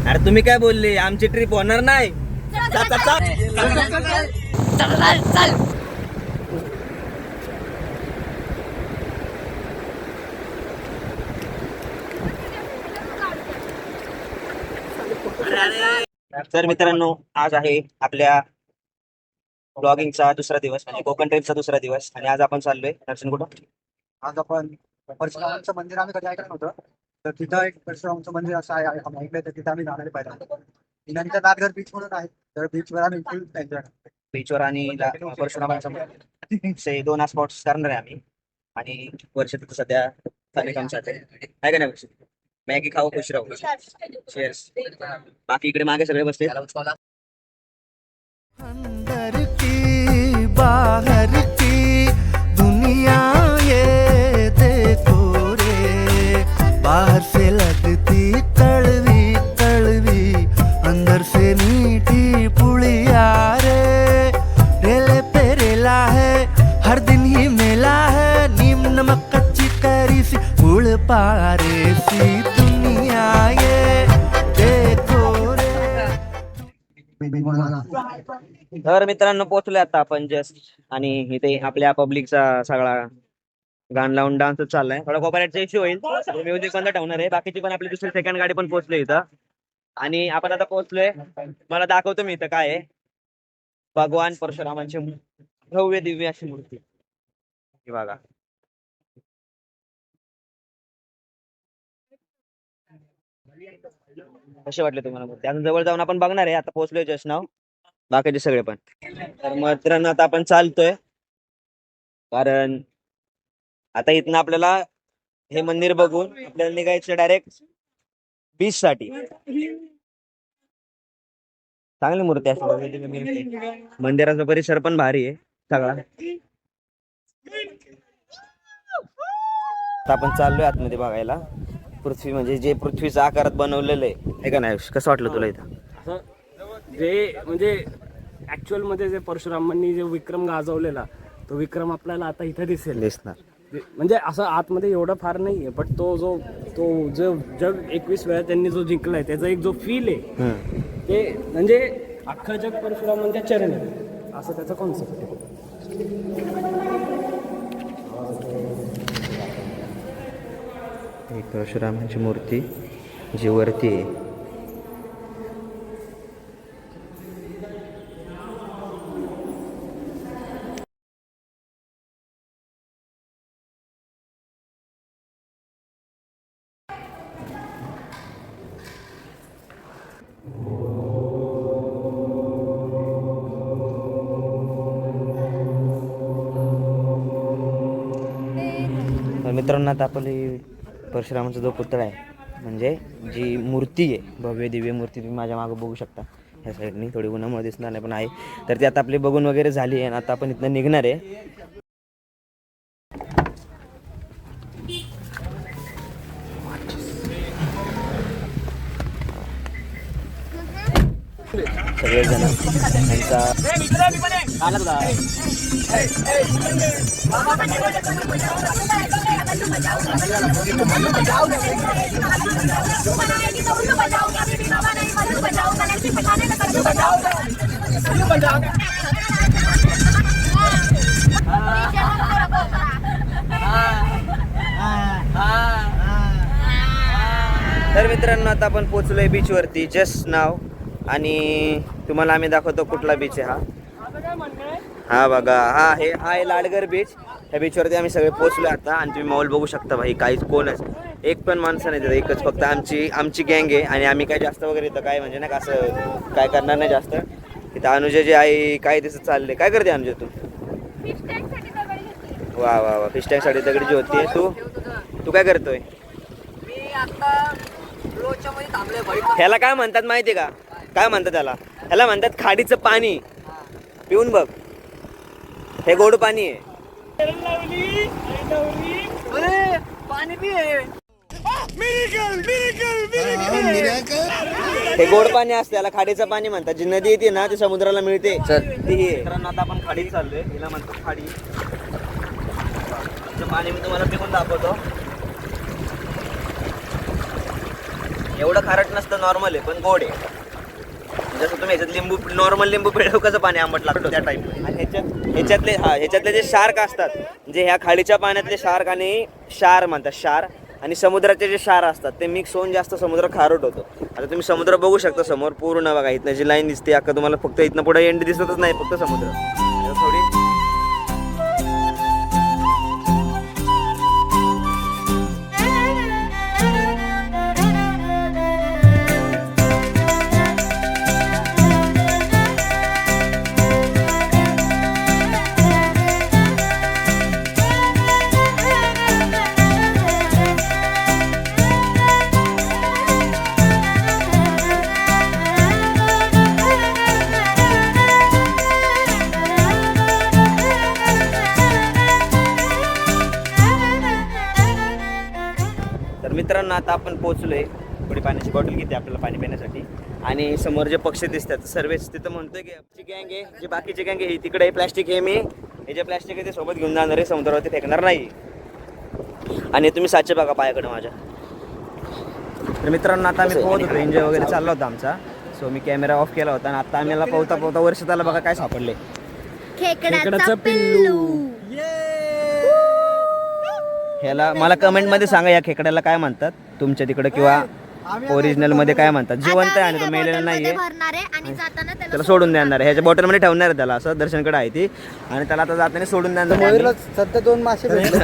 अरे तुम्ही काय बोलले, आमची ट्रिप होणार नाही. तर मित्रांनो, आज आहे आपल्या ब्लॉगिंगचा दुसरा दिवस म्हणजे कोकण ट्रिपचा दुसरा दिवस. आणि आज आपण चाललोय दर्शन कुठं? आज आपण परशुरामांचं मंदिर आम्ही कधी ऐकलं नव्हतं, तर तिथं एक परशुरामांचं मंदिर असं आहे आम्ही ऐकलंय, तर तिथं आम्ही जाणारे पाहिजे. तिथं नागघर बीच म्हणून आहे, तर बीचवर आम्ही फुल एन्जॉय करतो. बीचवर आणि परशुरामांचं मंदिर असे दोन स्पॉट्स करणार आहे आम्ही. आणि वर्ष तर सध्या कार्यक्रमसाठी आहे का नाही वर्ष? मॅगी खाऊ, खुश राहू. शेअर्स. बाकी इकडे मागे सगळे बसले. अंदर की बाहर की दुनिया ये देखो रे, बाहर से लगती कड़वी कड़वी, अंदर से मीठी पुड़िया रे, रेले पे रेला है हर दिन ही मेला है, नीम नमक कच्ची करी सी फूल पारे सी दुनिया ये देखो रे. तर मित्रांनो, पोहोचलोय आता आपण जस्ट. आणि इथे आपल्या पब्लिकचा सगळा गाण लावून डान्स चाललाय. थोडा कॉपरेटचा इश्यू होईल, म्युझिक बंद ठेवणार आहे. बाकीची पण आपली दुसरी सेकंड गाडी पण पोहोचली इथं. आणि आपण आता पोहोचलोय. मला दाखवतो मी इथं काय आहे. भगवान परशुरामांची भव्य दिव्य अशी मूर्ती ही बघा. कसे वाटले तुम्हाला मूर्ती? अजून जवळ जाऊन आपण बघणार आहे. आता पोहोचलोय जस्ट नाव, बाकीचे सगळे पण. तर मित्रांनो, आता आपण चालतोय, कारण आता इथनं आपल्याला हे मंदिर बघून आपल्याला निघायचं डायरेक्ट बीच साठी. चांगली मूर्ती असते. मंदिराचा परिसर पण भारी आहे सगळा. आता आपण चाललोय आतमध्ये बघायला पृथ्वी, म्हणजे जे पृथ्वीच्या आकारात बनवलेलं आहे का नाही? कसं वाटलं तुला इथं? जे म्हणजे ऍक्च्युअल मध्ये जे परशुरामांनी जे विक्रम गाजवलेला, तो विक्रम आपल्याला आता इथे दिसणार. म्हणजे असं आतमध्ये एवढं फार नाहीये, पण तो जो जग 21 वेळा त्यांनी जो जिंकलाय, त्याचा एक जो फील आहे ते म्हणजे अख्खं जग परशुरामांच्या चरण आहे, असं त्याचा कॉन्सेप्ट आहे. एक परशुरामांची मूर्ती जी वरती आहे. मित्रांनो, आता आपली परशुरामांचा जो पुतळा आहे, म्हणजे जी मूर्ती आहे, भव्य दिव्य मूर्ती, तुम्ही माझ्या मागे बघू शकता. ह्या साईडनी थोडी उन्हामुळे दिसणार नाही पण आहे. तर ती आता आपली बघून वगैरे झाली आहे. आता आपण इथनं निघणार आहे. सगळेजण त्यांचा तर मित्रांनो, आता आपण पोहोचलोय बीच वरती जस्ट नाव. आणि तुम्हाला आम्ही दाखवतो कुठला बीच आहे हा बघा. हा आहे लाडगर बीच. ह्या बीचवरती आम्ही सगळे पोहोचलो आता. आणि तुम्ही माहोल बघू शकता भाई, काहीच कोणच एक पण माणसं नाही तिथं. एकच फक्त आमची गँग आहे. आणि आम्ही काय जास्त वगैरे इथं काय म्हणजे ना असं काय करणार नाही जास्त. इथं अनुजा जे आहे काय तिथं चाललंय. काय करते अनुजा तू? वा वा वा, फिश टँक साठी दगडी होती. तू काय करतोय? ह्याला काय म्हणतात माहितीये का? काय म्हणतात त्याला? ह्याला म्हणतात खाडीचं पाणी. पिऊन बघ, हे गोड पाणी आहे. हे गोड पाणी असते, याला खाडीचं पाणी म्हणतात. जी नदी येते ना ती समुद्राला मिळते. मित्रांनो, आता आपण खाडीत चाललोय. हिला म्हणतात खाडी. पाणी मी तुम्हाला पिऊन दाखवतो. एवढं खारट नसतं, नॉर्मल आहे पण गोड आहे. जसं तुम्ही ह्याच्यात लिंबू नॉर्मल लिंबू पिळव कसं पाणी आंबट लागतं त्या टाईप. आणि ह्याच्यातले जे शार्क असतात, जे ह्या खाडीच्या पाण्यातले शार्क आणि क्षार म्हणतात, क्षार आणि समुद्राचे जे क्षार असतात ते मिक्स होऊन जास्त समुद्र खारट होतो. आता तुम्ही समुद्र बघू शकता समोर पूर्ण बघा, इथनं जी लाईन दिसते अख्खा तुम्हाला फक्त इथनं पुढे एंड दिसतच नाही, फक्त समुद्र. थोडी मित्रांनो आता आपण पोहोचलोय. थोडी पाण्याची बॉटल घेते आपल्याला पाणी पिण्यासाठी. आणि समोर जे पक्षी दिसतात सर्वेच तिथं म्हणतोय की आमची गँग आहे, जी बाकीची गँग आहे तिकडे प्लॅस्टिक हे मी हे जे प्लॅस्टिक आहे ते सोबत घेऊन जाणार आहे, समुद्रावरती फेकणार नाही. आणि तुम्ही साचे बघा पायाकडे माझ्या. तर मित्रांनो आता आम्ही पोहत होतो, एन्जॉय वगैरे चालला होता आमचा. सो मी कॅमेरा ऑफ केला होता आणि आता आम्हाला पोहता पोहता वर्षात आला बघा काय सापडले. खेकड्याचं पिल्लू. ह्याला मला कमेंटमध्ये सांगा या खेकड्याला काय म्हणतात तुमच्या तिकडे, किंवा ओरिजिनल मध्ये काय म्हणतात. जिवंत आहे आणि तो मेलेला नाहीये, त्याला सोडून देणार आहे. ह्याच्या बॉटलमध्ये ठेवणार आहे त्याला, असं दर्शनकडे आहे ती. आणि त्याला आता जाताना सोडून देणार. मयूरला सध्या 2 मासे भेटले.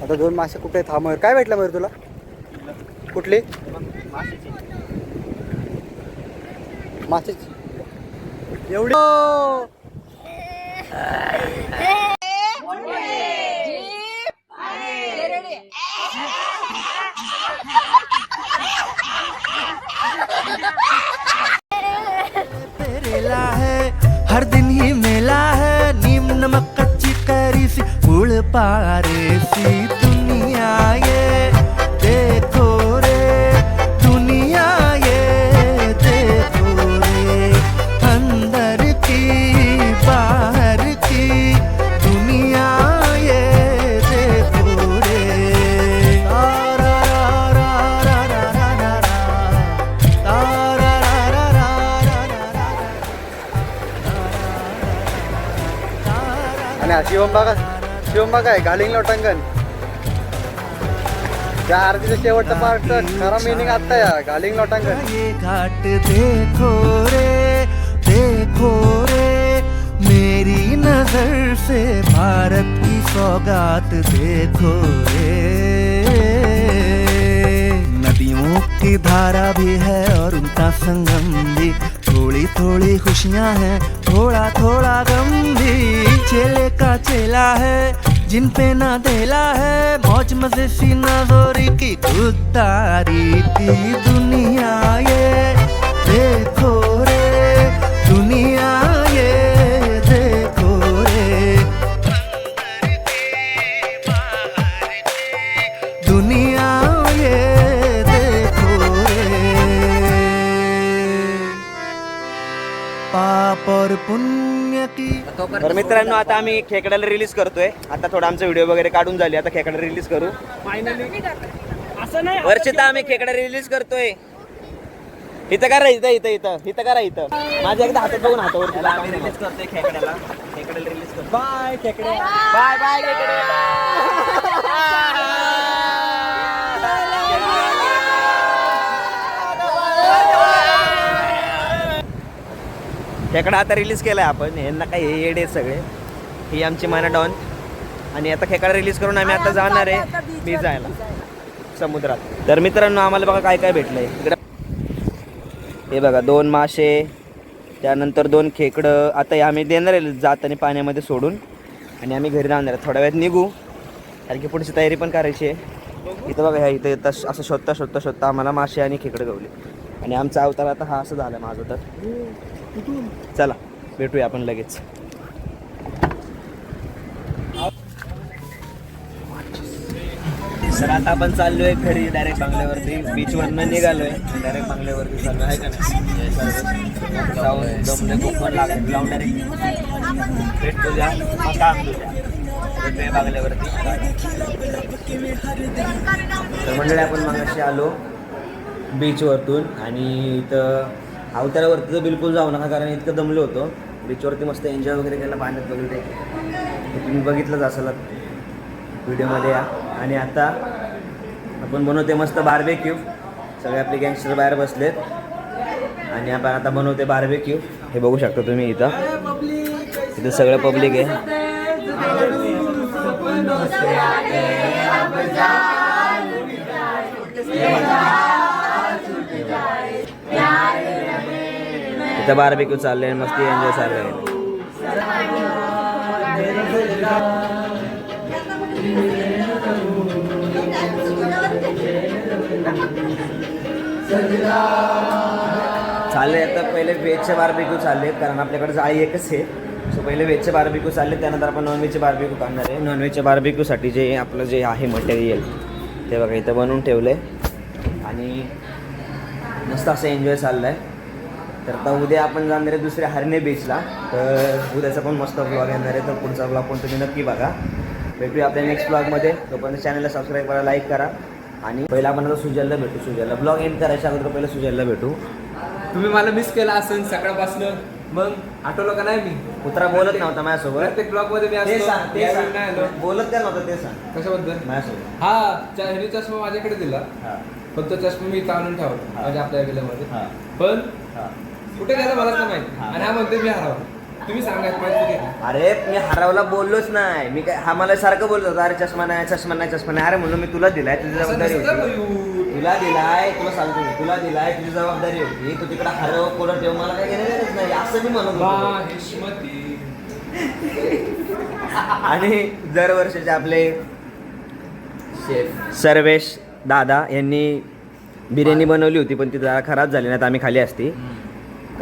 आता 2 मासे कुठे आहेत? हा मयूर काय भेटलं मयूर तुला? कुठली मासेची एवढी? पेरेला है हर दिन ही मेला है, नीम नमक कच्ची कैरी सी गुड़ पारे सी दुनिया ये देखो रे, दुनिया ये देखो रे, अंदर की बाहर की दुनिया ये देखो रे. तारा रा रा रा रा रा रा रा, तारा रा रा रा रा रा रा. आणि हा शिवम बघा आहे घालिंग लोटांगण. त्या आरतीचा शेवटचा पार्ट खरा मिनिंग आता या घालिंग लोटांगण. ये घाट देखो रे, मेरी नजर से भारत की सौगात देखो रे. नदियों की धारा भी है और उनका संगम भी, थोड़ी थोड़ी खुशियां हैं, थोड़ा थोड़ा गम भी. चेले का चेला है जिन पे ना देला है, मौज मजे सी नजोरी की खुदारी की दुनिया ये देखो रे, दुनिया ये देखो रे, दुनिया ये देखो रे. पाप और पुण्य की. तर मित्रांनो आता आम्ही खेकड्याला रिलीज करतोय. आता थोडा आमचा व्हिडिओ वगैरे काढून झाली, आता खेकडा रिलीज करू. फायनली असं नाही वर्षिता आम्ही खेकडा रिलीज करतोय. इथं करा, इथं करा. माझ्या एकदा हातात बघून हातावर आम्ही रिलीज करतोय खेकड्याला. खेकड्याला रिलीज करतो. बाय खेकडे. बाय खेकडे. खेकडा आता रिलीज केलाय आपण. यांना काही हे येडे सगळे. ही आमची माना डॉन. आणि आता खेकडा रिलीज करून आम्ही आता जाणार आहे बीच जायला समुद्रात. तर मित्रांनो आम्हाला बघा काय काय भेटलंय इकडे. हे बघा 2 मासे, त्यानंतर 2 खेकडं. आता हे आम्ही देणार आहे जाताना पाण्यामध्ये सोडून, आणि आम्ही घरी जाणार आहे. थोड्या वेळात निघू, कारण की पुढची तयारी पण करायची आहे. इथं बघा ह्या इथं येतं असं शोधता आम्हाला मासे आणि खेकडं गवले. आणि आमचा अवतार आता हा असं झाला माझं. तर चला भेटूया आपण लगेच. तर आता आपण चाललोय घरी डायरेक्ट बंगल्यावरती. बीचवरनं निघालोय डायरेक्ट बंगल्यावरती चाललो आहे का नाही. जाऊन जमले कोकण लागत जाऊन डायरेक्ट भेटतो द्या काम तुझ्या भेटूया बंगल्यावरती. तर मंडळी आपण मागाशी आलो बीचवरतून आणि इथं अवतारावरती तर बिलकुल जाऊ नका कारण इतकं दमलो होतो. बीचवरती मस्त एन्जॉय वगैरे केला पाण्यात वगैरे ते तुम्ही बघितलंच असाल व्हिडिओमध्ये या. आणि आता आपण बनवते मस्त बार्बेक्यू. सगळे आपले गँगस्टर बाहेर बसलेत आणि आपण आता बनवते बार्बेक्यू. हे बघू शकता तुम्ही इथं सगळं पब्लिक आहे. इथं बार्बेक्यू चाललंय मस्ती एन्जॉय चाललंय. चालले आता पहिले व्हेजचे बार्बेक्यू चालले कारण आपल्याकडे जाळी एकच आहे. सो पहिले व्हेजचे बार्बेक्यू चालले त्यानंतर आपण नॉनव्हेजचे बार्बेक्यू काढणार आहे. नॉनव्हेजच्या बार्बेक्यूसाठी जे आपलं जे आहे मटेरियल ते बघा इथं बनवून ठेवलं आहे आणि मस्त असं एन्जॉय चाललं आहे. तर आता उद्या आपण जाणार आहे दुसऱ्या हरणे बीचला. तर उद्याचा पण मस्त ब्लॉग येणार आहे. तर पुढचा ब्लॉग पण तुम्ही नक्की बघा. भेटूया आपल्या नेक्स्ट ब्लॉगमध्ये. तोपर्यंत चॅनलला सबस्क्राईब करा, लाईक करा आणि पहिला आपण आता सुजलला भेटू. सुजलला ब्लॉग एंड करायच्या अगोदर पहिलं सुजलला भेटू. तुम्ही मला मिस केला असेल सकाळपासून, मग आठवलं का नाही मी? कुत्रा बोलत नव्हता माझ्यासोबत. प्रत्येक ब्लॉग मध्ये मी ते असतो. सांग, ते यावेळी सांग. नाही आलो. बोलत काय नव्हतं ते सांग. कशाबद्दल? माझ्यासोबत. हा चष्मा माझ्याकडे दिला, हां फक्त चष्मा मी इथं आणून ठेवला हा. माझ्या आपल्या गेल्यामध्ये. हां पण हां. कुठे गेला मलाच नाही माहिती. हा. आणि हा म्हणते मी हरवला. तुम्ही सांगायचं माहिती की अरे मी हरवला बोललोच नाही. मी काय हा मला सारखं बोलत होता अरे चष्मा नाही चष्मा नाही चष्मा नाही. अरे म्हणून मी तुला दिलाय तुझी जबाबदारी होती. तुला दिलाय तुला सांगतो मी तुला दिलाय तुझी जबाबदारी होती. तू तिकडे हरव कोणा ठेव मला काय घेण्याच नाही असं मी म्हणत होतो. आणि दरवर्षीचे आपले शेफ सर्वेश दादा यांनी बिर्याणी बनवली होती पण ती जरा खराब झाली नाही तर आम्ही खाली असती.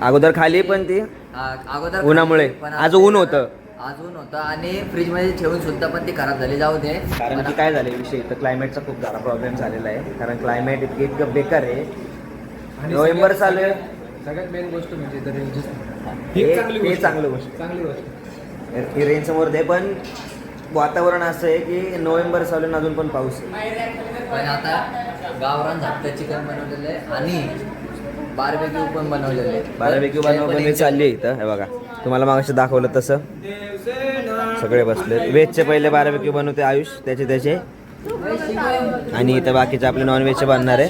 अगोदर खाली पण ती अगोदर उन्हामुळे. पण आज ऊन होतं. आज ऊन होतं आणि फ्रीज मध्ये ठेवून सुद्धा पण ती खराब झाली. जाऊ दे. कारण की काय झालं विषय इथं क्लायमेटचा खूप सारा प्रॉब्लेम झालेला आहे. कारण क्लायमेट इतकं बेकार आहे. नोव्हेंबर चालू आहे. सगळ्यात मेन गोष्ट म्हणजे तर हे चांगलं गोष्ट चांगली गोष्ट ही रेंज समोर दे. पण वातावरण असं आहे की नोव्हेंबर चालू आहे अजून पण पाऊस आहे. पण आता गावरान झापटं चिकन बनवलेलं आहे आणि बार्बेक्यू पण बनवलेलं आहे. बार्बेक्यू बनवून चालली आहे इथं. हे बघा तुम्हाला मागाशी दाखवलं तसं सगळे बसले. व्हेजचे पहिले बार्बेक्यू बनवते आयुष त्याचे आणि इथं बाकीचे आपले नॉनव्हेजचे बनणार आहे.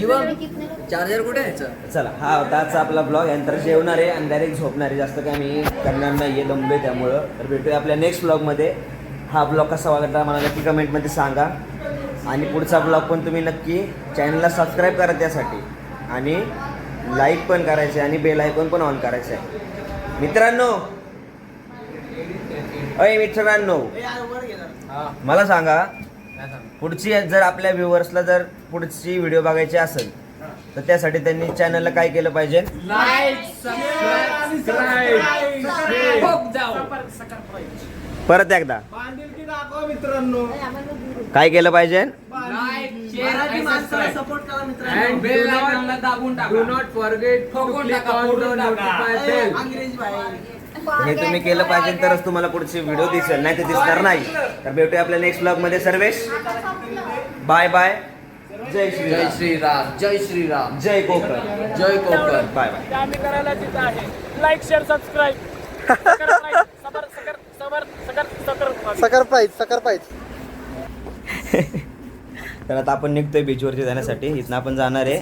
चार्जर कुठे आहे याचं? चला हा होता आजचा आपला ब्लॉग. यानंतर जेवणार आहे आणि डायरेक्ट झोपणार आहे. जास्त काय मी करणार नाही आहे दमले त्यामुळं. तर भेटूया आपल्या नेक्स्ट ब्लॉगमध्ये. हा ब्लॉग कसा वाटला मला नक्की कमेंटमध्ये सांगा आणि पुढचा ब्लॉग पण तुम्ही नक्की चॅनलला सबस्क्राईब करा त्यासाठी आणि लाईक पण करायचे आणि बेल आयकॉन पण ऑन करायचं आहे मित्रांनो. अय मित्रांनो मला सांगा पुढची जर आपल्या व्ह्युअर्सला जर पुढची व्हिडिओ बघायची असेल तर त्यासाठी त्यांनी चॅनलला काय केलं पाहिजे? परत एकदा काय केलं पाहिजे? हे तुम्ही केलं पाहिजे तरच तुम्हाला पुढची व्हिडिओ दिसेल नाही तर दिसणार नाही. तर भेटूया आपल्या नेक्स्ट ब्लॉग मध्ये. Sarvesh bye bye. जय श्री जय श्रीराम. जय श्रीराम. जय कोकण. जय कोकण. Bye bye. आम्ही करायला तिथं आहे. Like share subscribe. सकर पाहिजे. तर आता आपण निघतोय बीचवरती जाण्यासाठी. इथनं आपण जाणार आहे